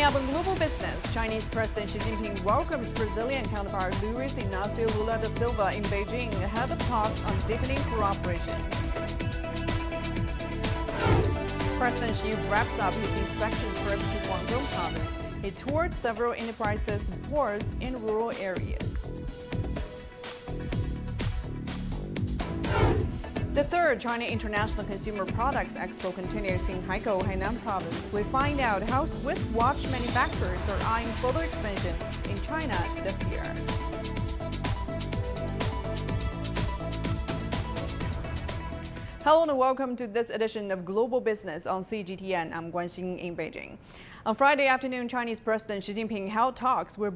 Coming up on Global Business, Chinese President Xi Jinping welcomes Brazilian counterpart Luiz Inácio Lula da Silva in Beijing ahead of talks on deepening cooperation. President Xi wraps up his inspection trip to Guangdong province. He toured several enterprises and ports in rural areas. The third China International Consumer Products Expo continues in Haikou, Hainan province. We find out how Swiss watch manufacturers are eyeing further expansion in China this year. Hello and welcome to this edition of Global Business on CGTN. I'm Guan Xing in Beijing. On Friday afternoon, Chinese President Xi Jinping held talks with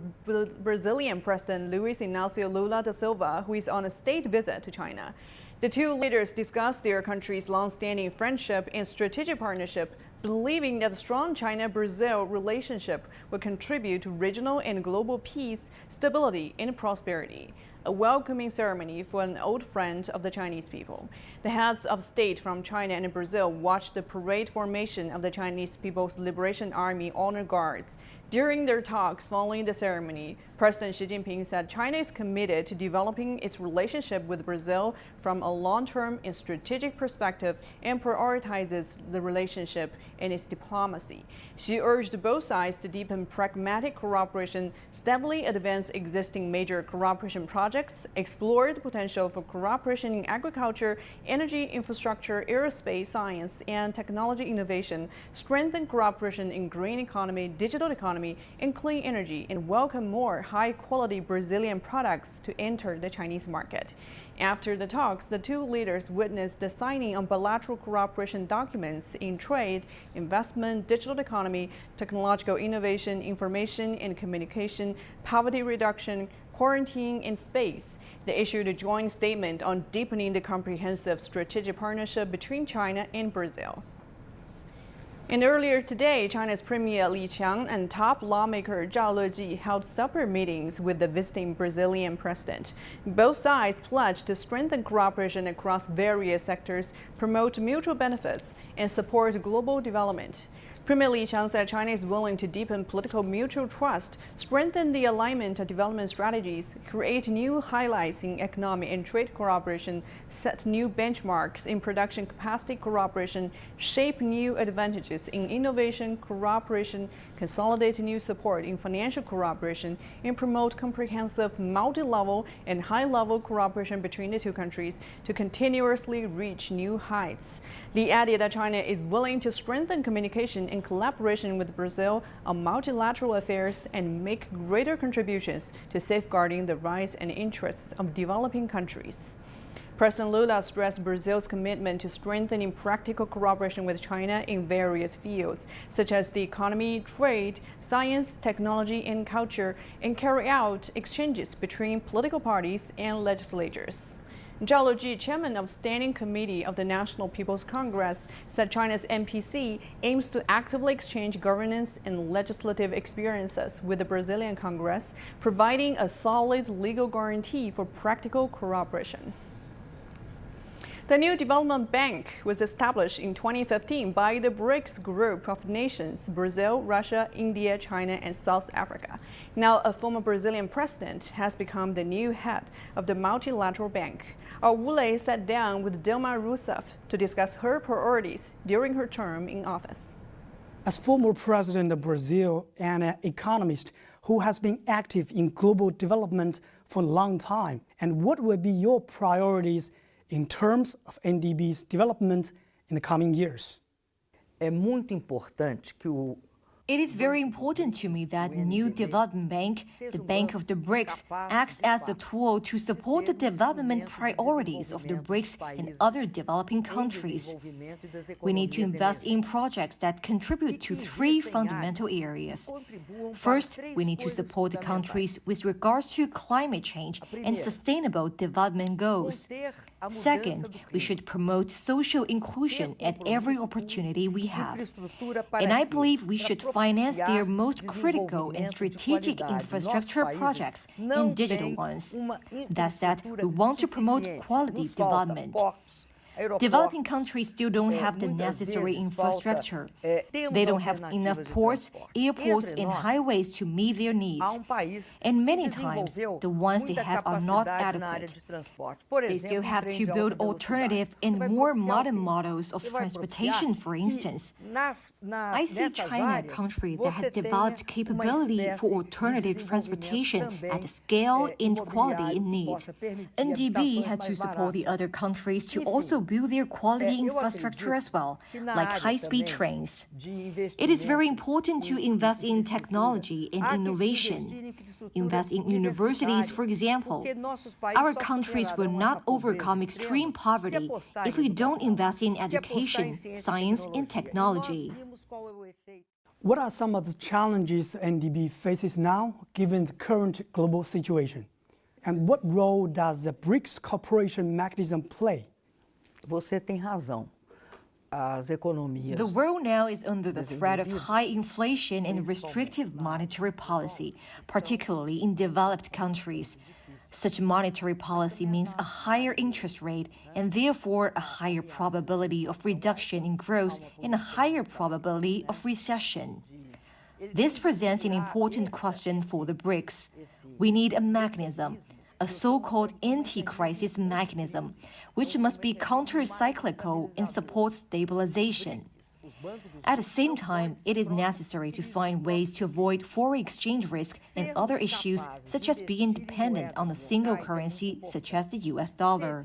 Brazilian President Luiz Inácio Lula da Silva, who is on a state visit to China. The two leaders discussed their country's long-standing friendship and strategic partnership, believing that a strong China-Brazil relationship will contribute to regional and global peace, stability, and prosperity. A welcoming ceremony for an old friend of the Chinese people. The heads of state from China and Brazil watched the parade formation of the Chinese People's Liberation Army Honor Guards. During their talks following the ceremony, President Xi Jinping said China is committed to developing its relationship with Brazil from a long-term and strategic perspective and prioritizes the relationship in its diplomacy. She urged both sides to deepen pragmatic cooperation, steadily advance existing major cooperation projects, explore the potential for cooperation in agriculture, energy infrastructure, aerospace, science, and technology innovation, strengthen cooperation in green economy, digital economy, and clean energy, and welcome more high-quality Brazilian products to enter the Chinese market. After the talks, the two leaders witnessed the signing of bilateral cooperation documents in trade, investment, digital economy, technological innovation, information and communication, poverty reduction, quarantine, and space. They issued a joint statement on deepening the comprehensive strategic partnership between China and Brazil. And earlier today, China's Premier Li Qiang and top lawmaker Zhao Leji held separate meetings with the visiting Brazilian president. Both sides pledged to strengthen cooperation across various sectors, promote mutual benefits, and support global development. Premier Li Qiang said China is willing to deepen political mutual trust, strengthen the alignment of development strategies, create new highlights in economic and trade cooperation, set new benchmarks in production capacity cooperation, shape new advantages in innovation cooperation, consolidate new support in financial cooperation, and promote comprehensive multi-level and high-level cooperation between the two countries to continuously reach new heights. Li added that China is willing to strengthen communication in collaboration with Brazil on multilateral affairs and make greater contributions to safeguarding the rights and interests of developing countries. President Lula stressed Brazil's commitment to strengthening practical cooperation with China in various fields, such as the economy, trade, science, technology, and culture, and carry out exchanges between political parties and legislatures. Zhao Leji, chairman of Standing Committee of the National People's Congress, said China's NPC aims to actively exchange governance and legislative experiences with the Brazilian Congress, providing a solid legal guarantee for practical cooperation. The new development bank was established in 2015 by the BRICS group of nations, Brazil, Russia, India, China, and South Africa. Now, a former Brazilian president has become the new head of the multilateral bank. Our Wu Lei sat down with Dilma Rousseff to discuss her priorities during her term in office. As former president of Brazil and an economist who has been active in global development for a long time, and what will be your priorities in terms of NDB's development in the coming years? It is very important to me that new development bank, the Bank of the BRICS, acts as the tool to support the development priorities of the BRICS and other developing countries. We need to invest in projects that contribute to three fundamental areas. First, we need to support the countries with regards to climate change and sustainable development goals. Second, we should promote social inclusion at every opportunity we have. And I believe we should finance their most critical and strategic infrastructure projects and digital ones. That said, we want to promote quality development. Developing countries still don't have the necessary infrastructure. They don't have enough ports, airports, and highways to meet their needs. And many times, the ones they have are not adequate. They still have to build alternative and more modern models of transportation, for instance. I see China, a country that has developed capability for alternative transportation at the scale and quality it needs. NDB had to support the other countries to also build their quality infrastructure as well, like high-speed trains. It is very important to invest in technology and innovation. Invest in universities, for example. Our countries will not overcome extreme poverty if we don't invest in education, science, and technology. What are some of the challenges NDB faces now, given the current global situation? And what role does the BRICS cooperation mechanism play? Você tem razão. As economias. The world now is under the threat of high inflation and restrictive monetary policy, particularly in developed countries. Such monetary policy means a higher interest rate and therefore a higher probability of reduction in growth and a higher probability of recession. This presents an important question for the BRICS. We need a mechanism, a so-called anti-crisis mechanism, which must be counter-cyclical and support stabilization. At the same time, it is necessary to find ways to avoid foreign exchange risk and other issues, such as being dependent on a single currency, such as the US dollar.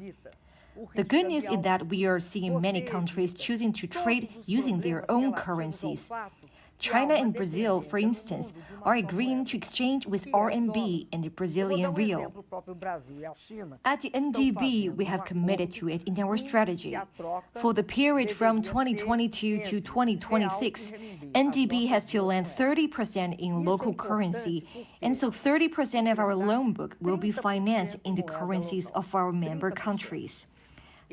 The good news is that we are seeing many countries choosing to trade using their own currencies. China and Brazil, for instance, are agreeing to exchange with RMB and the Brazilian real. At the NDB, we have committed to it in our strategy. For the period from 2022 to 2026, NDB has to lend 30% in local currency, and so 30% of our loan book will be financed in the currencies of our member countries.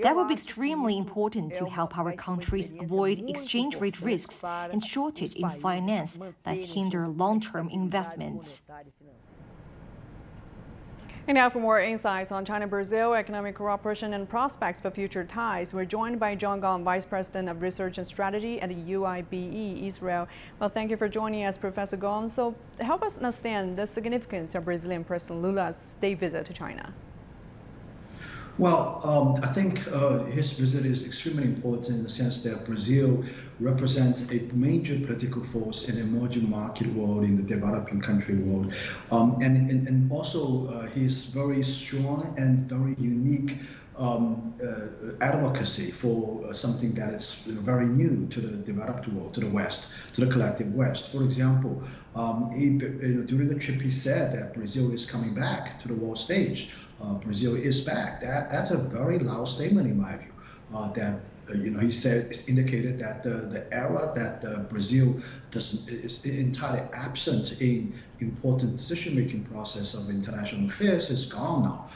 That will be extremely important to help our countries avoid exchange rate risks and shortage in finance that hinder long-term investments. And now for more insights on China-Brazil economic cooperation and prospects for future ties, we're joined by John Gong, Vice President of Research and Strategy at the UIBE Israel. Well, thank you for joining us, Professor Gong. So help us understand the significance of Brazilian President Lula's state visit to China. Well, I think his visit is extremely important in the sense that Brazil represents a major political force in the emerging market world, in the developing country world. And also his very strong and very unique advocacy for something that is very new to the developed world, to the West, to the collective West. For example, during the trip he said that Brazil is coming back to the world stage. Brazil is back. That's a very loud statement in my view. That he said it's indicated that the era that Brazil is entirely absent in important decision-making process of international affairs is gone now.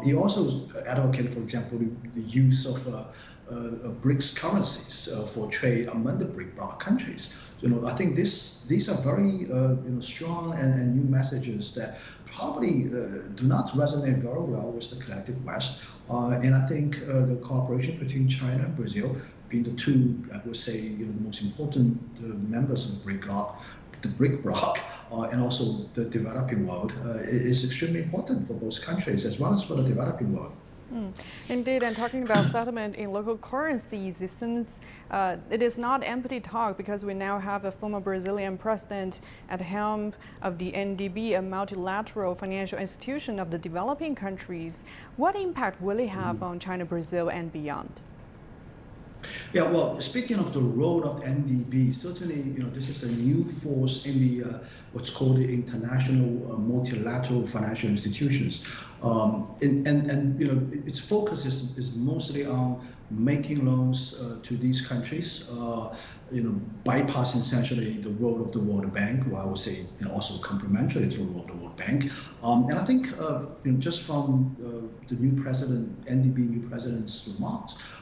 He also advocated, for example, the use of BRICS currencies for trade among the BRIC bloc countries. I think these are very strong and new messages that probably do not resonate very well with the collective West. And I think the cooperation between China and Brazil, being the two, I would say, the most important members of the BRIC bloc, and also the developing world, is extremely important for both countries as well as for the developing world. Indeed, and talking about settlement in local currencies, since it is not empty talk because we now have a former Brazilian president at the helm of the NDB, a multilateral financial institution of the developing countries. What impact will it have on China, Brazil, and beyond? Yeah, well, speaking of the role of NDB, certainly, this is a new force in the what's called the international multilateral financial institutions, and its focus is mostly on making loans to these countries, bypassing essentially the role of the World Bank, or I would say also complementary to the role of the World bank. And I think just from the new president, NDB new president's remarks,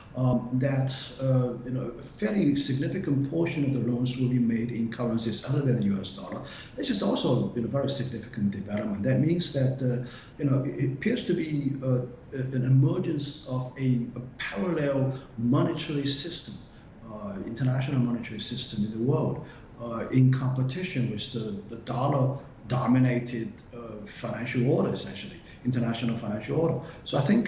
that a fairly significant portion of the loans will be made in currencies other than the US dollar, which is also a very significant development. That means that it appears to be an emergence of a parallel monetary system, international monetary system in the world, in competition with the dollar-dominated financial order, essentially, international financial order. So I think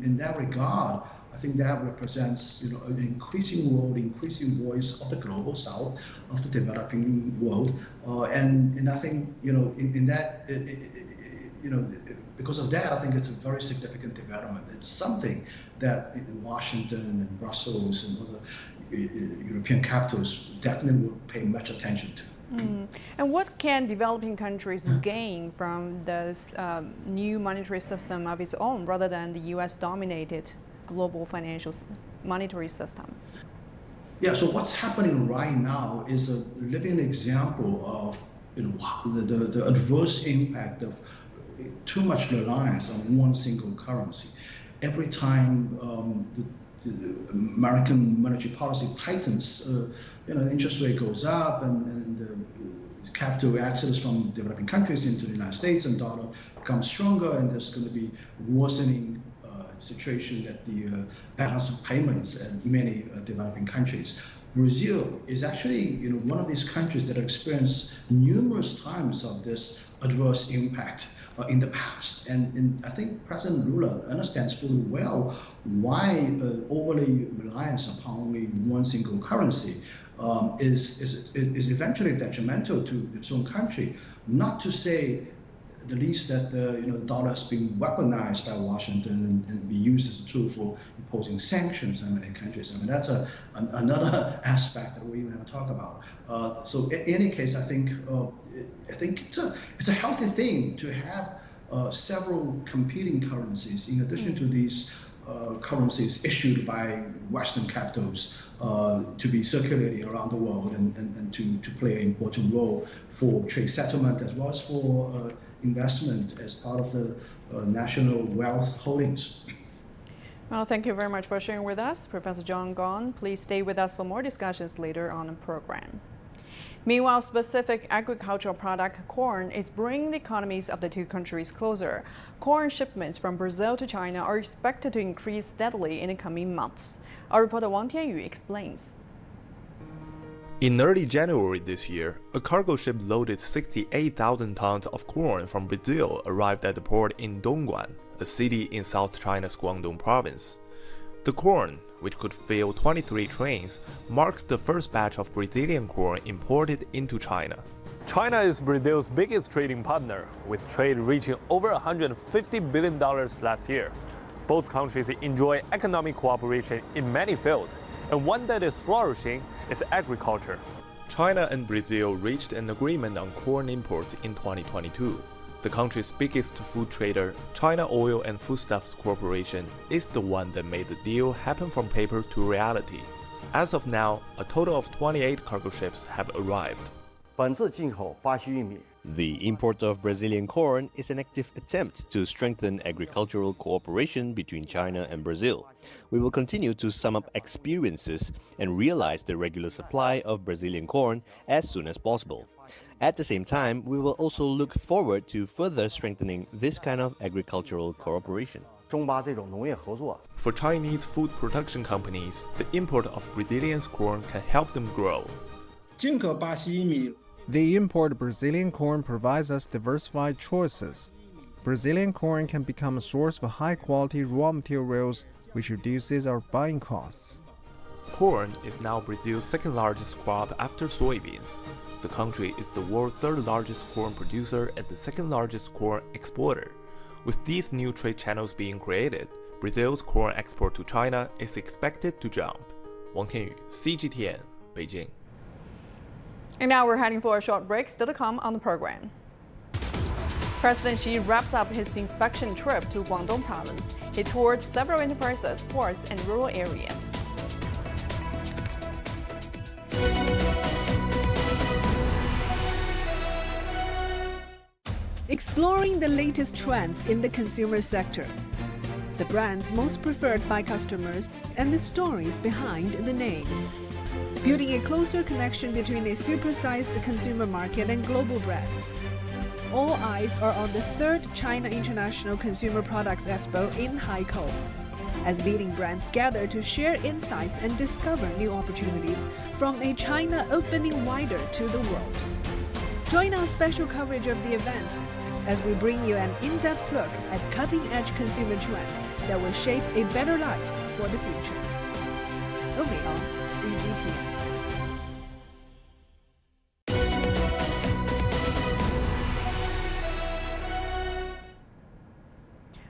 in that regard, I think that represents an increasing voice of the global south, of the developing world, and I think in that because of that, I think it's a very significant development. It's something that Washington and Brussels and other European capitals definitely would pay much attention to. And what can developing countries gain from this new monetary system of its own rather than the US-dominated global financial monetary system? Yeah, so what's happening right now is a living example of the adverse impact of too much reliance on one single currency. Every time the American monetary policy tightens, interest rate goes up and capital access from developing countries into the United States and dollar becomes stronger, and there's going to be worsening situation that the balance of payments in many developing countries. Brazil is actually one of these countries that have experienced numerous times of this adverse impact in the past, and I think President Lula understands fully well why overly reliance upon only one single currency is eventually detrimental to its own country. Not to say the least that the dollar has been weaponized by Washington and be used as a tool for imposing sanctions on many countries. I mean, that's another aspect that we even have to talk about. So in any case, I think it's a healthy thing to have several competing currencies in addition to these currencies issued by Western capitals to be circulating around the world and to play an important role for trade settlement as well as for investment as part of the national wealth holdings. Well, thank you very much for sharing with us, Professor John Gong. Please stay with us for more discussions later on the program. Meanwhile, specific agricultural product corn is bringing the economies of the two countries closer. Corn shipments from Brazil to China are expected to increase steadily in the coming months. Our reporter Wang Tianyu explains. In early January this year, a cargo ship loaded 68,000 tons of corn from Brazil arrived at the port in Dongguan, a city in South China's Guangdong province. The corn, which could fill 23 trains, marks the first batch of Brazilian corn imported into China. China is Brazil's biggest trading partner, with trade reaching over $150 billion last year. Both countries enjoy economic cooperation in many fields, and one that is flourishing is agriculture. China and Brazil reached an agreement on corn imports in 2022. The country's biggest food trader, China Oil and Foodstuffs Corporation, is the one that made the deal happen from paper to reality. As of now, a total of 28 cargo ships have arrived. The import of Brazilian corn is an active attempt to strengthen agricultural cooperation between China and Brazil. We will continue to sum up experiences and realize the regular supply of Brazilian corn as soon as possible. At the same time, we will also look forward to further strengthening this kind of agricultural cooperation. For Chinese food production companies, the import of Brazilian corn can help them grow. The import of Brazilian corn provides us diversified choices. Brazilian corn can become a source for high-quality raw materials, which reduces our buying costs. Corn is now Brazil's second-largest crop after soybeans. The country is the world's third-largest corn producer and the second-largest corn exporter. With these new trade channels being created, Brazil's corn export to China is expected to jump. Wang Tianyu, CGTN, Beijing. And now we're heading for a short break. Still to come on the program. President Xi wraps up his inspection trip to Guangdong province. He toured several enterprises, ports, and rural areas. exploring the latest trends in the consumer sector, the brands most preferred by customers, and the stories behind the names. Building a closer connection between a supersized consumer market and global brands. All eyes are on the 3rd China International Consumer Products Expo in Haikou, as leading brands gather to share insights and discover new opportunities from a China opening wider to the world. Join our special coverage of the event as we bring you an in-depth look at cutting-edge consumer trends that will shape a better life for the future. Overall, CGTN.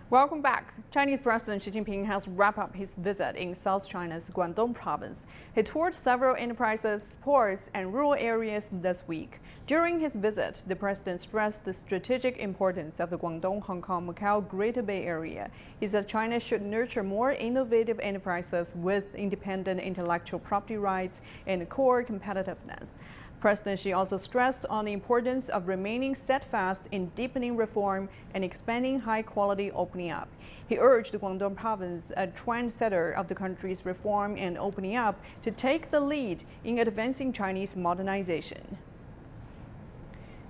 Welcome back. Chinese President Xi Jinping has wrapped up his visit in South China's Guangdong province. He toured several enterprises, ports, and rural areas this week. During his visit, the president stressed the strategic importance of the Guangdong, Hong Kong, Macau Greater Bay Area. He said China should nurture more innovative enterprises with independent intellectual property rights and core competitiveness. President Xi also stressed on the importance of remaining steadfast in deepening reform and expanding high-quality opening up. He urged the Guangdong province, a trendsetter of the country's reform and opening up, to take the lead in advancing Chinese modernization.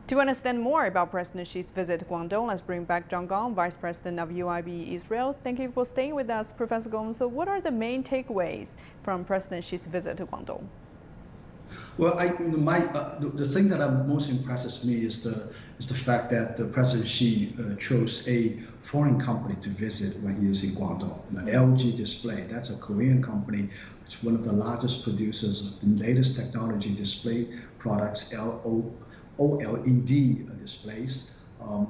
To understand more about President Xi's visit to Guangdong, let's bring back John Gong, Vice President of UIB Israel. Thank you for staying with us, Professor Gong. So what are the main takeaways from President Xi's visit to Guangdong? Well, the thing that most impresses me is the fact that the President Xi chose a foreign company to visit when he was in Guangdong. LG Display, that's a Korean company. It's one of the largest producers of the latest technology display products, OLED displays.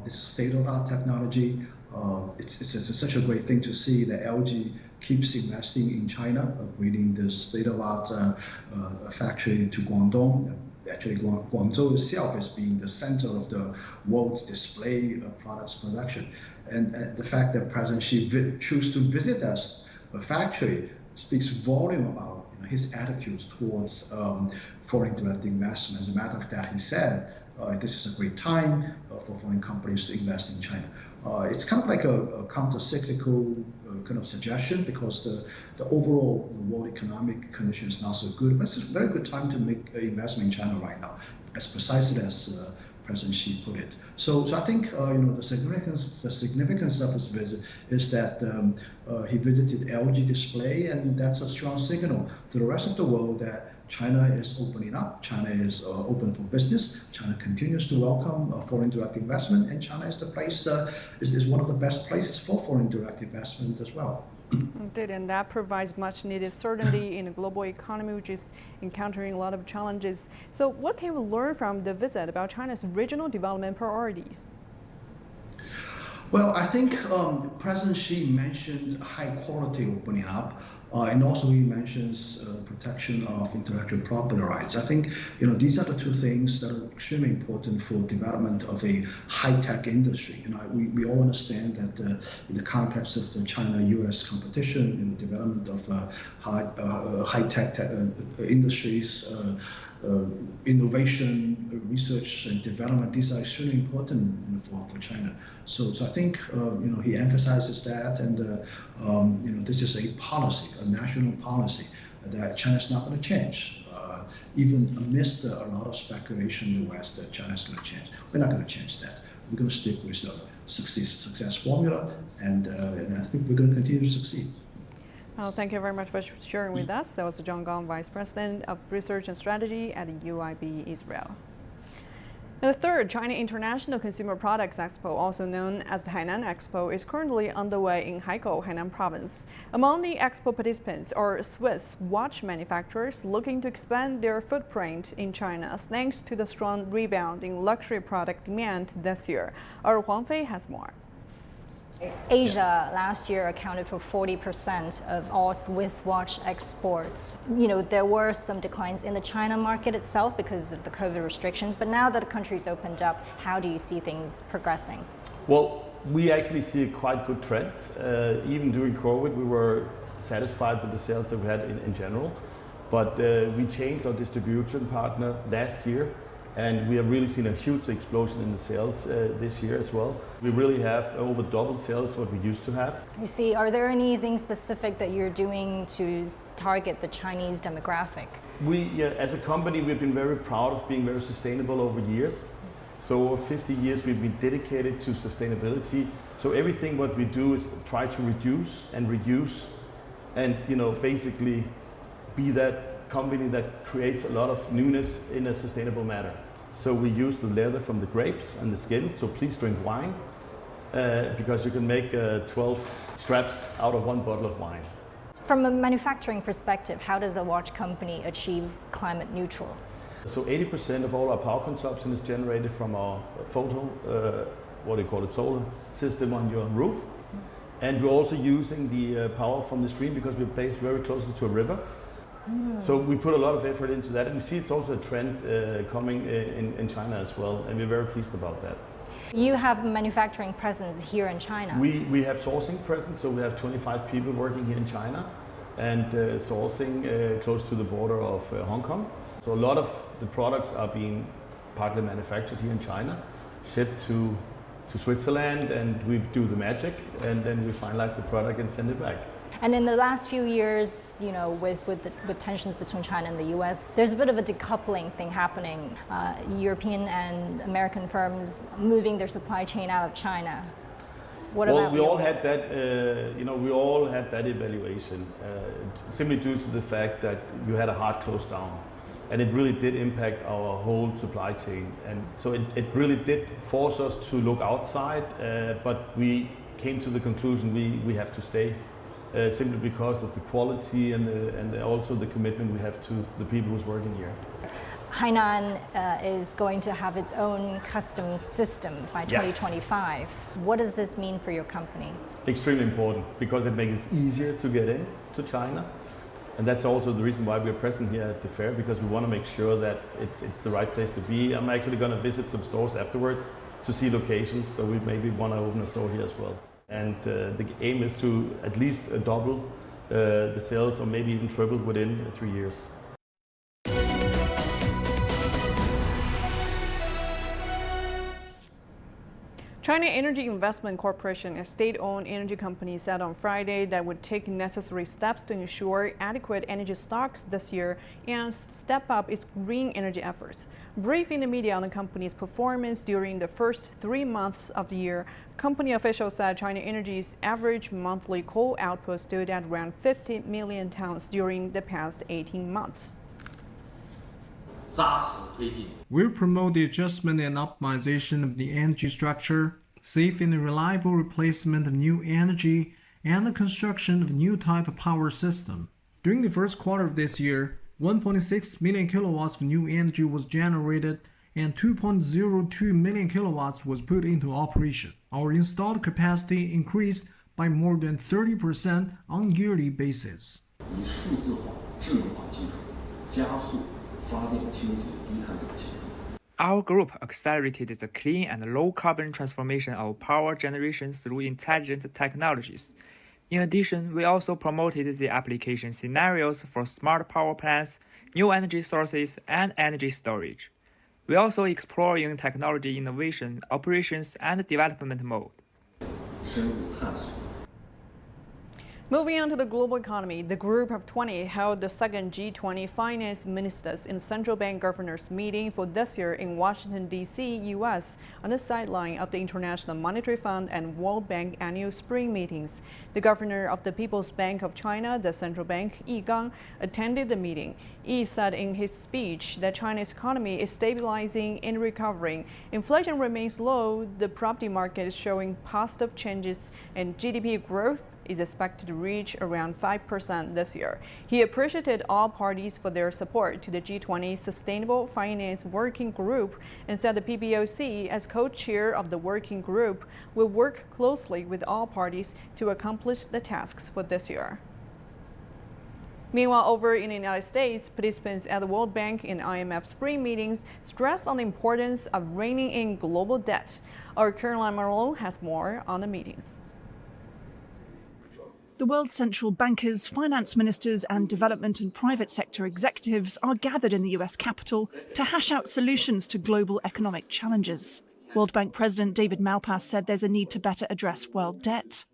It's state-of-the-art technology. It's such a great thing to see that LG keeps investing in China, bringing the state-of-the-art factory to Guangdong. Actually, Guangzhou itself is being the center of the world's display products production. And the fact that President Xi chose to visit us, a factory, speaks volume about his attitudes towards foreign direct investment. As a matter of fact, he said, this is a great time for foreign companies to invest in China. It's kind of like a counter-cyclical kind of suggestion because the overall world economic condition is not so good, but it's a very good time to make investment in China right now, as precisely as President Xi put it. So I think the significance of his visit is that he visited LG Display, and that's a strong signal to the rest of the world that China is opening up. China is open for business. China continues to welcome foreign direct investment, and China is the place is one of the best places for foreign direct investment as well. Indeed, and that provides much needed certainty in a global economy which is encountering a lot of challenges. So what can we learn from the visit about China's regional development priorities? Well, I think President Xi mentioned high quality opening up, and also he mentions protection of intellectual property rights. I think these are the two things that are extremely important for development of a high-tech industry. We all understand that in the context of the China-U.S. competition, development of high-tech industries, innovation, research, and development, these are extremely important for China. So I think he emphasizes that, and this is a policy, a national policy that China's not going to change. Even amidst a lot of speculation in the West that China's going to change, we're not going to change that. We're going to stick with the success formula, and I think we're going to continue to succeed. Well, thank you very much for sharing with us. That was John Gong, Vice President of Research and Strategy at UIB Israel. And the 3rd China International Consumer Products Expo, also known as the Hainan Expo, is currently underway in Haikou, Hainan Province. Among the expo participants are Swiss watch manufacturers looking to expand their footprint in China thanks to the strong rebound in luxury product demand this year. Our Huang Fei has more. Asia last year accounted for 40% of all Swiss watch exports. There were some declines in the China market itself because of the COVID restrictions, but now that the country's opened up, how do you see things progressing? Well, we actually see a quite good trend. Even during COVID, we were satisfied with the sales that we had in general, but we changed our distribution partner last year, And we have really seen a huge explosion in the sales this year as well. We really have over double sales what we used to have. I see. Are there anything specific that you're doing to target the Chinese demographic? We, as a company, we've been very proud of being very sustainable over years. So over 50 years, we've been dedicated to sustainability. So everything what we do is try to reduce and reuse, and basically be that company that creates a lot of newness in a sustainable manner. So we use the leather from the grapes and the skins. So please drink wine, because you can make 12 straps out of one bottle of wine. From a manufacturing perspective, how does a watch company achieve climate neutral? So 80% of all our power consumption is generated from our solar system on your roof. And we're also using the power from the stream because we're based very closely to a river. So we put a lot of effort into that, and we see it's also a trend coming in China as well, and we're very pleased about that. You have manufacturing presence here in China. We have sourcing presence, so we have 25 people working here in China, and sourcing close to the border of Hong Kong. So a lot of the products are being partly manufactured here in China, shipped to Switzerland, and we do the magic, and then we finalize the product and send it back. And in the last few years, with tensions between China and the U.S., there's a bit of a decoupling thing happening. European and American firms moving their supply chain out of China. What about we all had that. We all had that evaluation, simply due to the fact that you had a hard close down, and it really did impact our whole supply chain. And so it really did force us to look outside. But we came to the conclusion we have to stay. Simply because of the quality and also the commitment we have to the people who's working here. Hainan is going to have its own customs system by 2025. What does this mean for your company? Extremely important, because it makes it easier to get in to China. And that's also the reason why we're present here at the fair, because we want to make sure that it's the right place to be. I'm actually going to visit some stores afterwards to see locations, so we maybe want to open a store here as well. And the aim is to at least double the sales, or maybe even triple within 3 years. China Energy Investment Corporation, a state-owned energy company, said on Friday that would take necessary steps to ensure adequate energy stocks this year and step up its green energy efforts. Briefing the media on the company's performance during the first 3 months of the year, company officials said China Energy's average monthly coal output stood at around 50 million tons during the past 18 months. We'll promote the adjustment and optimization of the energy structure, safe and reliable replacement of new energy, and the construction of new type of power system. During the first quarter of this year, 1.6 million kilowatts of new energy was generated and 2.02 million kilowatts was put into operation. Our installed capacity increased by more than 30% on a yearly basis. Our group accelerated the clean and low-carbon transformation of power generation through intelligent technologies. In addition, we also promoted the application scenarios for smart power plants, new energy sources, and energy storage. We also exploring technology innovation, operations, and development mode. Moving on to the global economy, the Group of 20 held the second G20 finance ministers and central bank governors meeting for this year in Washington, D.C., U.S., on the sideline of the International Monetary Fund and World Bank annual spring meetings. The governor of the People's Bank of China, the central bank, Yi Gang, attended the meeting. Yi said in his speech that China's economy is stabilizing and recovering. Inflation remains low, the property market is showing positive changes, and GDP growth is expected to reach around 5% this year. He appreciated all parties for their support to the G20 Sustainable Finance Working Group and said the PBOC, as co-chair of the working group, will work closely with all parties to accomplish the tasks for this year. Meanwhile, over in the United States, participants at the World Bank and IMF spring meetings stressed on the importance of reining in global debt. Our Caroline Marlowe has more on the meetings. The world's central bankers, finance ministers, and development and private sector executives are gathered in the US Capitol to hash out solutions to global economic challenges. World Bank President David Malpass said there's a need to better address world debt.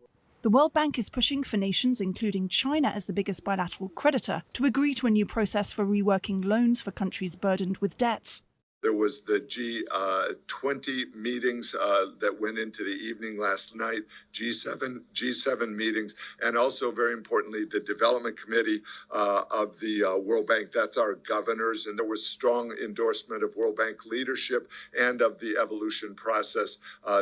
The World Bank is pushing for nations, including China as the biggest bilateral creditor, to agree to a new process for reworking loans for countries burdened with debts. There was the G20 meetings that went into the evening last night, G7 meetings, and also, very importantly, the Development Committee of the World Bank. That's our governors, and there was strong endorsement of World Bank leadership and of the evolution process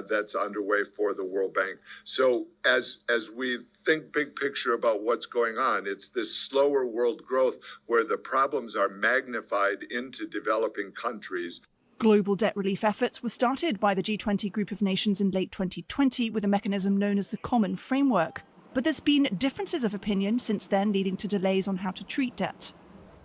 that's underway for the World Bank. So as we think big picture about what's going on, it's this slower world growth where the problems are magnified into developing countries. Global debt relief efforts were started by the G20 group of nations in late 2020 with a mechanism known as the Common Framework. But there's been differences of opinion since then, leading to delays on how to treat debt.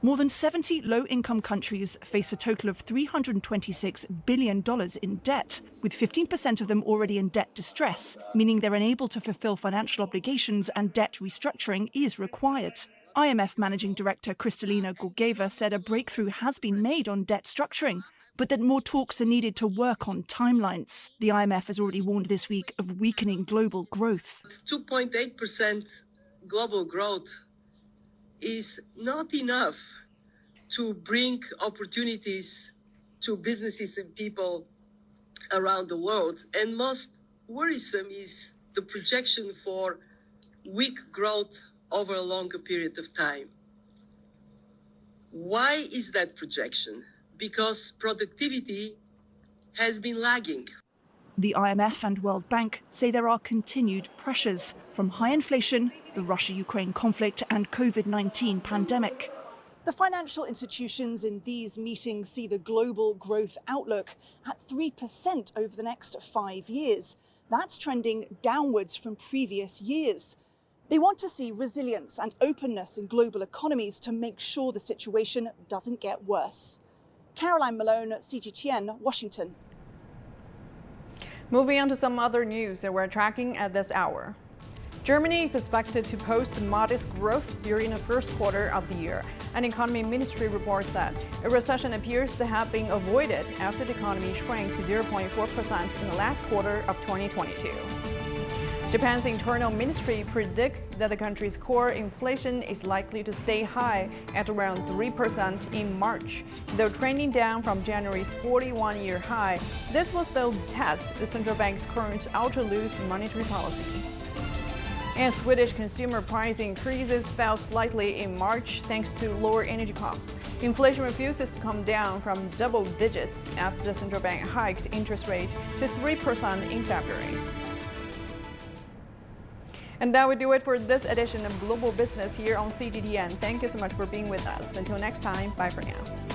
More than 70 low-income countries face a total of $326 billion in debt, with 15% of them already in debt distress, meaning they're unable to fulfill financial obligations and debt restructuring is required. IMF Managing Director Kristalina Georgieva said a breakthrough has been made on debt structuring, but that more talks are needed to work on timelines. The IMF has already warned this week of weakening global growth. 2.8% global growth is not enough to bring opportunities to businesses and people around the world. And most worrisome is the projection for weak growth over a longer period of time. Why is that projection? Because productivity has been lagging. The IMF and World Bank say there are continued pressures from high inflation, the Russia-Ukraine conflict, and COVID-19 pandemic. The financial institutions in these meetings see the global growth outlook at 3% over the next 5 years. That's trending downwards from previous years. They want to see resilience and openness in global economies to make sure the situation doesn't get worse. Caroline Malone, CGTN, Washington. Moving on to some other news that we're tracking at this hour. Germany is expected to post modest growth during the first quarter of the year. An economy ministry report said a recession appears to have been avoided after the economy shrank 0.4% in the last quarter of 2022. Japan's internal ministry predicts that the country's core inflation is likely to stay high at around 3% in March, though trending down from January's 41-year high. This will still test the central bank's current ultra-loose monetary policy. And Swedish consumer price increases fell slightly in March thanks to lower energy costs. Inflation refuses to come down from double digits after the central bank hiked interest rate to 3% in February. And that would do it for this edition of Global Business here on CGTN. Thank you so much for being with us. Until next time, bye for now.